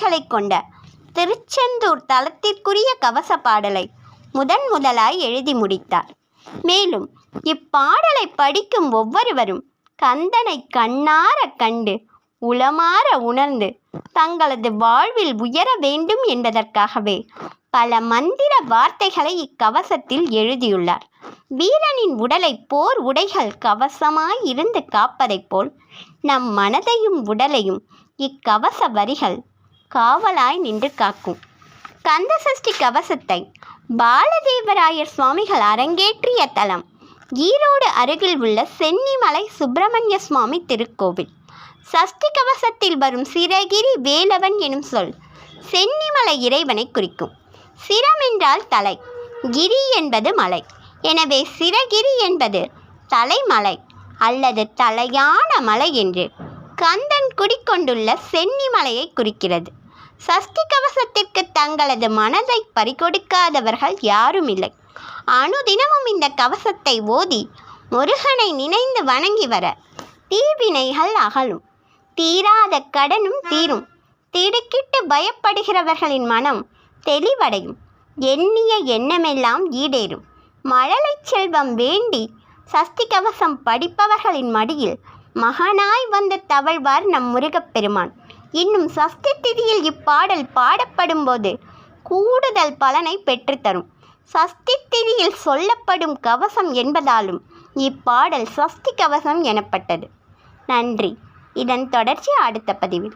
வரிகளை கொண்ட திருச்செந்தூர் தலத்திற்குரிய கவச பாடலை முதலாய் எழுதி முடித்தார். மேலும் இப்பாடலை படிக்கும் ஒவ்வொருவரும் கந்தனை கண்ணார கண்டு உளமாற உணர்ந்து தங்களது வாழ்வில் உயர வேண்டும் என்பதற்காகவே பல மந்திர வார்த்தைகளை இக்கவசத்தில் எழுதியுள்ளார். வீரனின் உடலை போர் உடைகள் கவசமாய் இருந்து காப்பதைப் போல் நம் மனதையும் உடலையும் இக்கவச வரிகள் காவலாய் நின்று காக்கும். கந்தசஷ்டி கவசத்தை பாலதேவராயர் சுவாமிகள் அரங்கேற்றிய தலம் ஈரோடு அருகில் உள்ள சென்னிமலை சுப்பிரமணிய சுவாமி திருக்கோவில். சஷ்டி கவசத்தில் வரும் சிரகிரி வேலவன் எனும் சொல் சென்னிமலை இறைவனை குறிக்கும். சிரம் என்றால் தலை, கிரி என்பது மலை. எனவே சிரகிரி என்பது தலைமலை அல்லது தலையான மலை என்று கந்தன் குடிக்கொண்டுள்ள சென்னிமலையை குறிக்கிறது. சஷ்டி கவசத்திற்கு தங்களது மனதை பறிகொடுக்காதவர்கள் யாரும் இல்லை. அனுதினமும் இந்த கவசத்தை ஓதி முருகனை நினைந்து வணங்கி வர தீவினைகள் அகலும், தீராத கடனும் தீரும், திடுக்கிட்டு பயப்படுகிறவர்களின் மனம் தெளிவடையும், எண்ணிய எண்ணமெல்லாம் ஈடேறும். மழலை செல்வம் வேண்டி சஷ்டி கவசம் படிப்பவர்களின் மடியில் மகனாய் வந்து தவழ்வார் நம் முருகப்பெருமான். இன்னும் சஷ்டி திதியில் இப்பாடல் பாடப்படும் போது கூடுதல் பலனை பெற்றுத்தரும். சஷ்டி திதியில் சொல்லப்படும் கவசம் என்பதாலும் இப்பாடல் சஷ்டி கவசம் எனப்பட்டது. நன்றி. இதன் தொடர்ச்சி அடுத்த பதிவில்.